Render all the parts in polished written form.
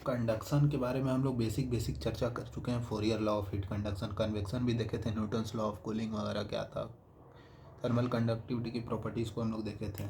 Conduction के बारे में हम लोग बेसिक चर्चा कर चुके हैं। Fourier law of heat conduction, convection भी देखे थे, न्यूटन्स लॉ ऑफ कूलिंग वगैरह क्या था, थर्मल कंडक्टिविटी की प्रॉपर्टीज़ को हम लोग देखे थे।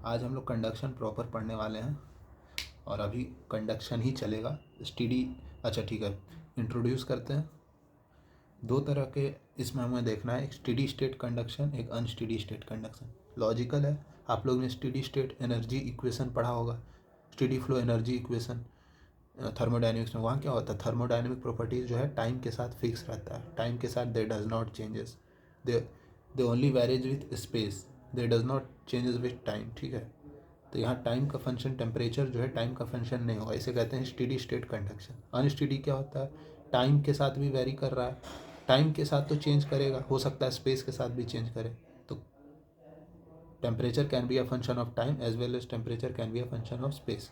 आज हम लोग कंडक्शन प्रॉपर पढ़ने वाले हैं और अभी कंडक्शन ही चलेगा। स्टीडी अच्छा ठीक है, इंट्रोड्यूस करते हैं। दो तरह के इसमें हमें देखना है, एक स्टीडी स्टेट कंडक्शन, एक अनस्टीडी स्टेट कंडक्शन। लॉजिकल है, आप लोग ने स्टीडी स्टेट एनर्जी इक्वेशन पढ़ा होगा, steady flow energy equation thermodynamics में। वहाँ क्या होता है, थर्मोडाइनमिक प्रॉपर्टीज जो है टाइम के साथ फिक्स रहता है, टाइम के साथ दे does not changes, they only varies with space, they does not changes with time. ठीक है, तो यहाँ टाइम का फंक्शन, टेम्परेचर जो है टाइम का फंक्शन नहीं होगा, इसे कहते हैं स्टीडी स्टेट कंडक्शन। अनस्टीडी क्या होता है, टाइम के साथ भी वेरी कर रहा है, टाइम के साथ तो चेंज करेगा, हो सकता है स्पेस के साथ भी चेंज करे। तो temperature can be a function of time as well as temperature can be a function of space.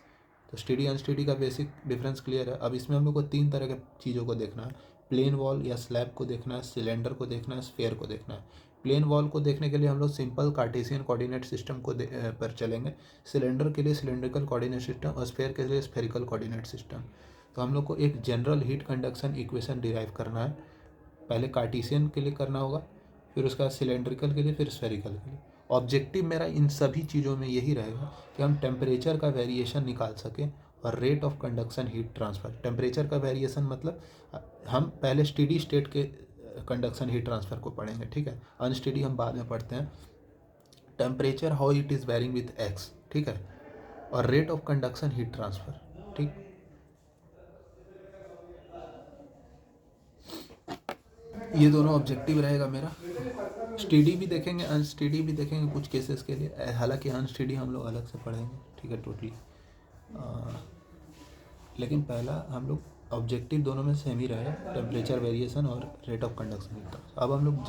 तो स्टेडी अनस्टेडी का बेसिक डिफरेंस क्लियर है। अब इसमें हम लोग को तीन तरह के चीज़ों को देखना है, प्लेन वॉल या स्लैब को देखना है, सिलेंडर को देखना है, स्फेयर को देखना है। प्लेन वॉल को देखने के लिए हम लोग सिंपल कार्टेशियन कोऑर्डिनेट सिस्टम को पर चलेंगे, सिलेंडर के लिए सिलेंड्रिकल कोऑर्डिनेट सिस्टम और स्फेयर के लिए स्फेरिकल कोऑर्डिनेट सिस्टम। तो हम लोग को एक general heat conduction equation derive करना है, पहले कार्टेशियन के लिए करना होगा, फिर उसका बाद सिलेंड्रिकल के लिए, फिर स्फेरिकल के लिए। ऑब्जेक्टिव मेरा इन सभी चीज़ों में यही रहेगा कि हम टेम्परेचर का वेरिएशन निकाल सकें और rate of conduction heat transfer. Temperature का वेरिएशन मतलब हम पहले स्टेडी स्टेट के कंडक्शन हीट ट्रांसफ़र को पढ़ेंगे, ठीक है, अनस्टेडी हम बाद में पढ़ते हैं। Temperature how it is varying with x, ठीक है, और rate of conduction heat transfer. ठीक, ये दोनों ऑब्जेक्टिव रहेगा मेरा। स्टेडी भी देखेंगे, अनस्टेडी भी देखेंगे कुछ केसेस के लिए, हालांकि अनस्टेडी हम लोग अलग से पढ़ेंगे, ठीक है, टोटली। लेकिन पहला हम लोग ऑब्जेक्टिव दोनों में सेम ही रहेगा, टेम्परेचर वेरिएशन और रेट ऑफ कंडक्शन हीट। अब हम लोग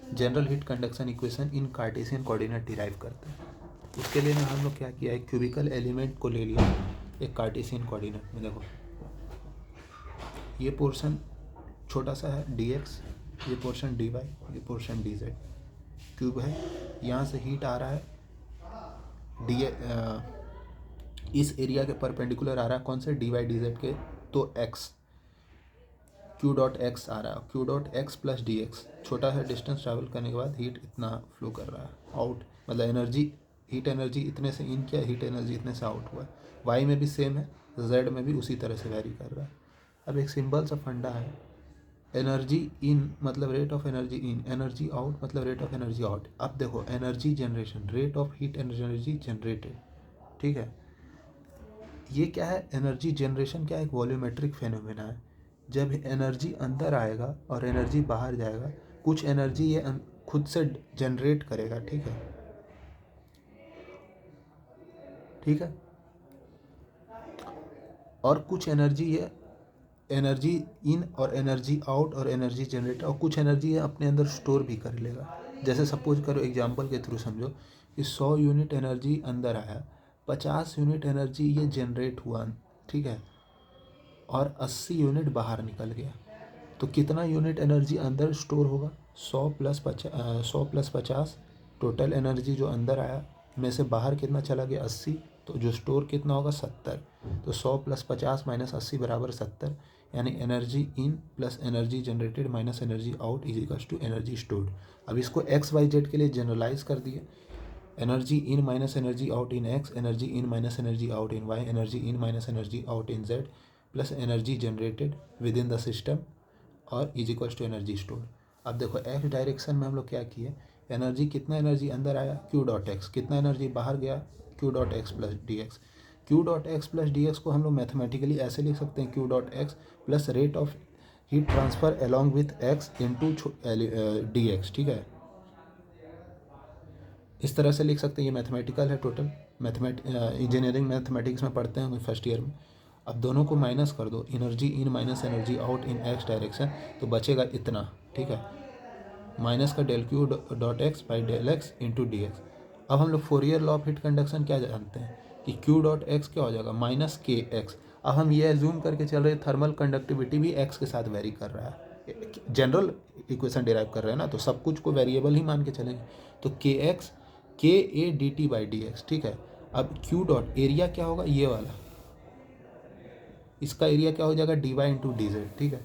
general heat conduction equation in Cartesian coordinate derive करते हैं। उसके लिए हम लोग क्या किया, एक क्यूबिकल एलिमेंट को ले लिया एक कार्टेशियन कोऑर्डिनेट में। देखो ये पोर्शन छोटा सा है dx, ये पोर्शन dy, ये पोर्शन dz, क्यूब है, यहाँ से हीट आ रहा है इस एरिया के परपेंडिकुलर आ रहा है, कौन से, dy dz के, तो x, q डॉट x आ रहा है, q dot x plus dx, छोटा है डिस्टेंस ट्रैवल करने के बाद हीट इतना फ्लो कर रहा है आउट, मतलब एनर्जी, हीट एनर्जी इतने से इन किया, हीट एनर्जी इतने से आउट हुआ है। y में भी सेम है, z में भी उसी तरह से वैरी कर रहा है। अब एक सिंपल सा फंडा है, एनर्जी इन मतलब rate of energy in, energy out मतलब रेट ऑफ एनर्जी आउट। अब देखो energy generation, rate of heat energy generated, ठीक है, ये क्या है, एनर्जी जनरेशन क्या है, एक वॉल्यूमेट्रिक फेनोमेना है। जब एनर्जी अंदर आएगा और एनर्जी बाहर जाएगा, कुछ एनर्जी ये खुद से जनरेट करेगा, ठीक है, ठीक है, और कुछ एनर्जी ये एनर्जी इन और एनर्जी आउट और एनर्जी जनरेट, और कुछ एनर्जी ये अपने अंदर स्टोर भी कर लेगा। जैसे सपोज करो, एग्जांपल के थ्रू समझो कि 100 यूनिट एनर्जी अंदर आया, 50 यूनिट एनर्जी ये जनरेट हुआ, ठीक है, और 80 यूनिट बाहर निकल गया, तो कितना यूनिट एनर्जी अंदर स्टोर होगा, 100 प्लस 50, टोटल एनर्जी जो अंदर आया में से बाहर कितना चला गया, 80, तो जो स्टोर कितना होगा, 70। तो 100 प्लस 50 माइनस 80 बराबर 70, यानी energy in plus energy generated minus energy out is equals to energy stored. अब इसको एक्स वाई जेड के लिए जनरलाइज कर दिए, energy in minus energy out in x, energy in minus energy out in y, energy in minus energy out in z, plus energy generated within the system और is equals to energy stored. अब देखो x direction में हम लोग क्या किए, energy कितना energy अंदर आया, क्यू डॉट एक्स, कितना एनर्जी बाहर गया, Q dot x plus D x. Q dot x plus D x को हम लोग मैथमेटिकली ऐसे लिख सकते हैं, Q dot x plus rate of heat transfer along with x into d x, ठीक है, इस तरह से लिख सकते हैं। ये मैथमेटिकल है, टोटल इंजीनियरिंग मैथमेटिक्स में पढ़ते हैं फर्स्ट ईयर में। अब दोनों को माइनस कर दो, energy in minus energy out in x direction, तो बचेगा इतना, ठीक है, माइनस का del q dot x by del x into d x. अब हम लोग Fourier law of heat conduction क्या जानते हैं कि क्यू डॉट एक्स क्या हो जाएगा, माइनस के एक्स। अब हम ये एज्यूम करके चल रहे, थर्मल कंडक्टिविटी भी एक्स के साथ वेरी कर रहा है, जनरल इक्वेशन डिराइव कर रहे हैं ना, तो सब कुछ को वेरिएबल ही मान के चलेंगे। तो के एक्स के A D T by D x, ठीक है। अब क्यू डॉट एरिया क्या होगा, ये वाला, इसका एरिया क्या हो जाएगा, d y into d z, ठीक है।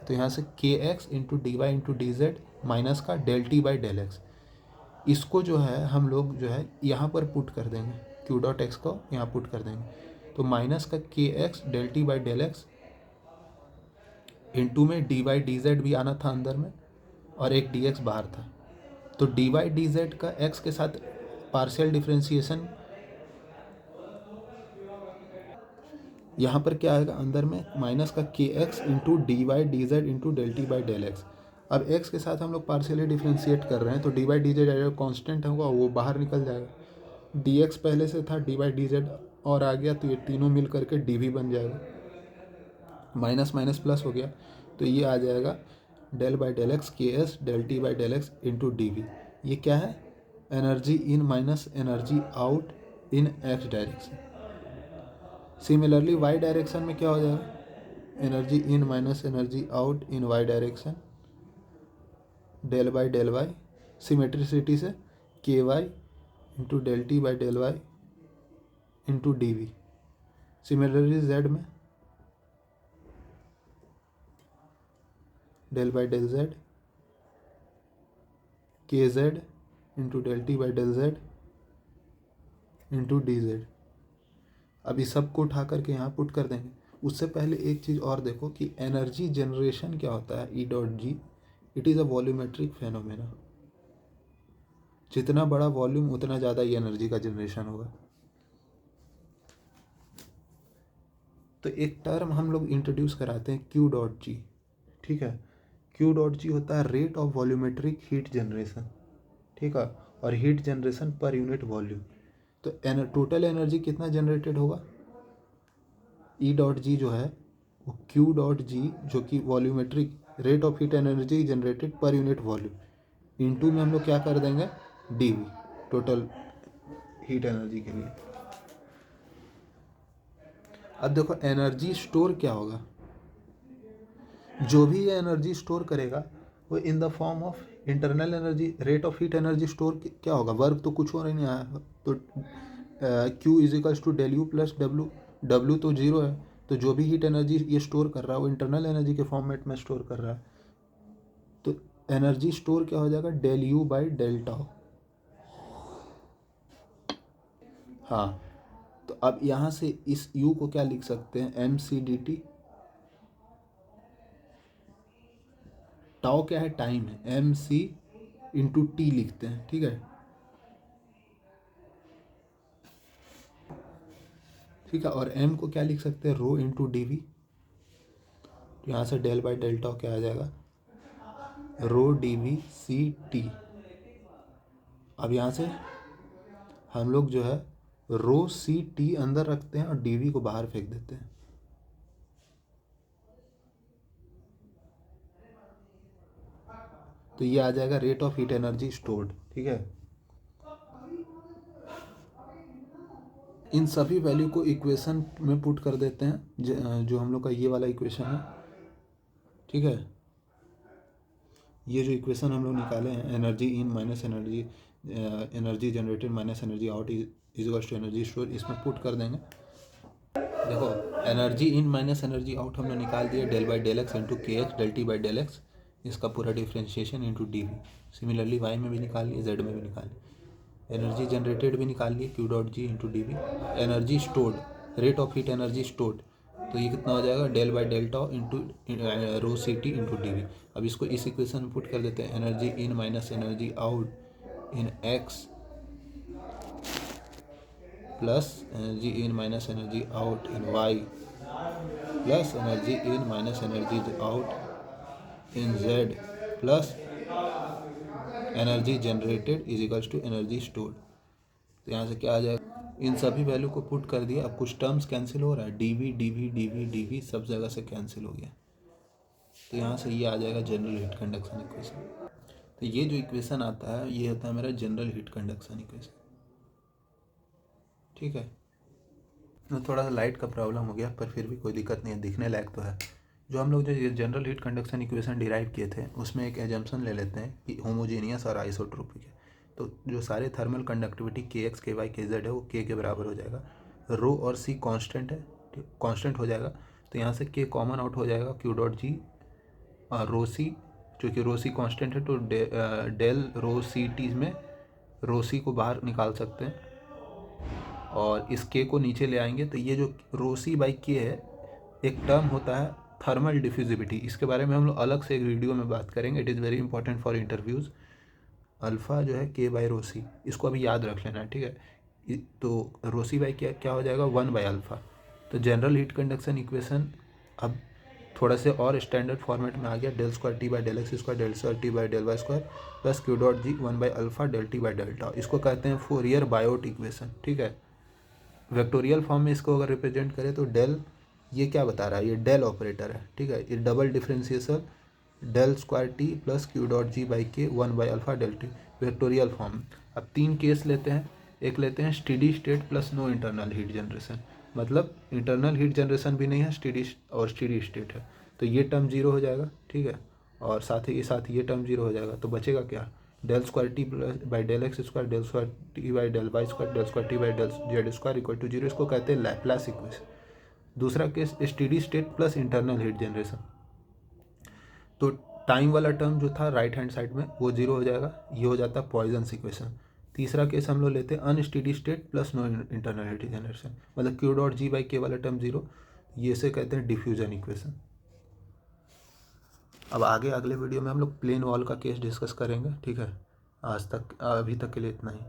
तो यहाँ से k x into d y into d z minus का del t by del x, इसको जो है हम लोग जो है यहाँ पर पुट कर देंगे, क्यू डॉट एक्स को यहाँ पुट कर देंगे। तो माइनस का k x del t by del x into में डी वाई डी जेड भी आना था अंदर में और एक डी एक्स बाहर था। तो डी वाई डी जेड का एक्स के साथ पार्शियल डिफ्रेंशिएशन, यहाँ पर क्या आएगा अंदर में माइनस का k x into d y d z into del t by del x. अब एक्स के साथ हम लोग पार्शियली डिफ्रेंशिएट कर रहे हैं तो d y d z constant होगा, वो बाहर निकल जाएगा। डी एक्स पहले से था, डी वाई डी जेड और आ गया, तो ये तीनों मिल करके डी वी बन जाएगा, माइनस माइनस प्लस हो गया। तो ये आ जाएगा del by del x k s del t by del x into d v. ये क्या है, energy in minus energy out in x direction. Similarly y direction में क्या हो जाएगा, energy in minus energy out in y direction, del y symmetricity से k y into del t by del y into d v. Similarly z में del by del z k z into del t by del z into d z. अब इस सब को उठा करके यहाँ put कर देंगे। उससे पहले एक चीज़ और देखो कि एनर्जी जनरेशन क्या होता है, E dot G, it is a volumetric phenomena. जितना बड़ा वॉल्यूम उतना ज़्यादा ही एनर्जी का जनरेशन होगा। तो एक टर्म हम लोग इंट्रोड्यूस कराते हैं क्यू डॉट जी, ठीक है। क्यू डॉट जी होता है rate of volumetric heat generation, ठीक है, और हीट जनरेशन पर यूनिट वॉल्यूम। तो टोटल एनर्जी कितना जनरेटेड होगा, ई डॉट जी जो है वो क्यू डॉट जी जो कि volumetric rate of heat energy generated per unit volume, into में हम लोग क्या कर देंगे d v, total heat energy के लिए। अब देखो एनर्जी स्टोर क्या होगा, जो भी ये एनर्जी स्टोर करेगा वो in the form of internal energy, rate of heat energy store क्या होगा, वर्क तो कुछ हो नहीं आया, तो Q is equals to del U plus W, W तो जीरो है, तो जो भी हीट एनर्जी ये स्टोर कर रहा है वो इंटरनल एनर्जी के फॉर्मेट में स्टोर कर रहा है। तो एनर्जी स्टोर क्या हो जाएगा, del u by del tau. हाँ, तो अब यहाँ से इस U को क्या लिख सकते हैं, m c d t, tau क्या है टाइम है, एम सी इंटू टी लिखते हैं, ठीक है, ठीक है। और m को क्या लिख सकते हैं, रो इंटू डी वी। तो यहाँ से डेल बाई डेल टाउ क्या आ जाएगा, rho D we C T. अब यहाँ से हम लोग जो है रो सी टी अंदर रखते हैं और डी वी को बाहर फेंक देते हैं। तो ये आ जाएगा rate of heat energy stored, ठीक है। इन सभी वैल्यू को इक्वेशन में पुट कर देते हैं, जो हम लोग का ये वाला इक्वेशन है, ठीक है। ये जो इक्वेशन हम लोग निकाले हैं, energy in minus energy energy generated minus energy out is equals to energy store, इसमें पुट कर देंगे। देखो energy in minus energy out हमने निकाल दिया, del by del x into k x del t by del x, इसका पूरा differentiation into d v. Similarly y में भी निकाल लिए, जेड में भी निकाल लिए, एनर्जी जनरेटेड भी निकाल लिए q dot g into d v. Energy stored, rate of heat energy stored, तो ये कितना हो जाएगा, del by del tau into rho c t into d v. अब इसको इस इक्वेशन में पुट कर देते हैं, energy in minus energy out in x plus energy in minus energy out in y plus energy in minus energy out in z plus energy generated is equals to energy stored. तो यहाँ से क्या आ जाएगा, इन सभी value को put कर दिया। अब कुछ टर्म्स कैंसिल हो रहा है, d v d v d v d v सब जगह से कैंसिल हो गया। तो यहाँ से ये आ जाएगा जनरल हीट कंडक्शन इक्वेशन। तो ये जो इक्वेशन आता है ये होता है मेरा जनरल हीट कंडक्शन इक्वेशन, ठीक है। तो थोड़ा सा लाइट का प्रॉब्लम हो गया, पर फिर भी कोई दिक्कत नहीं है, दिखने लायक तो है। जो हम लोग जो ये general heat conduction equation derive किए थे उसमें एक एजम्पशन ले लेते हैं कि होमोजेनियस और आइसोट्रोपिक है। तो जो सारे थर्मल कंडक्टिविटी के एक्स के वाई के जेड है वो के बराबर हो जाएगा। रो और सी कांस्टेंट है, कांस्टेंट हो जाएगा। तो यहाँ से के कॉमन आउट हो जाएगा, क्यू डॉट जी और रो सी, चूँकि रो सी कॉन्स्टेंट है तो डेल रो सी टी में रो सी को बाहर निकाल सकते हैं और इस के को नीचे ले आएंगे। तो ये जो रो सी बाई के है एक टर्म होता है थर्मल डिफ्यूजिविटी, इसके बारे में हम लोग अलग से एक वीडियो में बात करेंगे। It is very important for interviews. Alpha जो है के बाई रो सी, इसको अभी याद रख लेना, ठीक है। तो रो सी बाई क्या क्या हो जाएगा, 1/अल्फ़ा। तो जनरल हीट कंडक्शन इक्वेशन अब थोड़ा से और स्टैंडर्ड फॉर्मेट में आ गया, del square t by del x square del square t by del y square plus q dot g 1/अल्फ़ा del t by del tau. इसको कहते हैं फोरियर बायोट इक्वेशन, ठीक है। वेक्टोरियल फॉर्म में इसको अगर रिप्रेजेंट करें तो डेल, ये क्या बता रहा है, ये डेल ऑपरेटर है, ठीक है। ये double differentiation del square t plus q dot g by k one by alpha del t, vectorial form. अब 3 केस लेते हैं, एक लेते हैं steady state plus no internal heat generation, मतलब इंटरनल हीट जनरेशन भी नहीं है, स्टेडी और स्टेडी स्टेट है। तो ये टर्म जीरो हो जाएगा, ठीक है, और साथ ही साथ ये टर्म जीरो हो जाएगा। तो बचेगा क्या, del square t plus by del x square del square t by del y square del square t by del z square equal to zero. इसको कहते हैं लैप्लास इक्वेशन। दूसरा case steady state plus internal heat generation, तो time वाला term जो था right hand side में वो जीरो हो जाएगा, ये हो जाता है पॉइजन्स इक्वेशन। तीसरा केस हम लोग लेते हैं unsteady state plus no internal heat generation, मतलब q dot g by k वाला टर्म जीरो, ये से कहते हैं डिफ्यूजन इक्वेशन। अब आगे अगले वीडियो में हम लोग प्लेन वॉल का केस डिस्कस करेंगे, ठीक है। आज तक अभी तक के लिए इतना ही।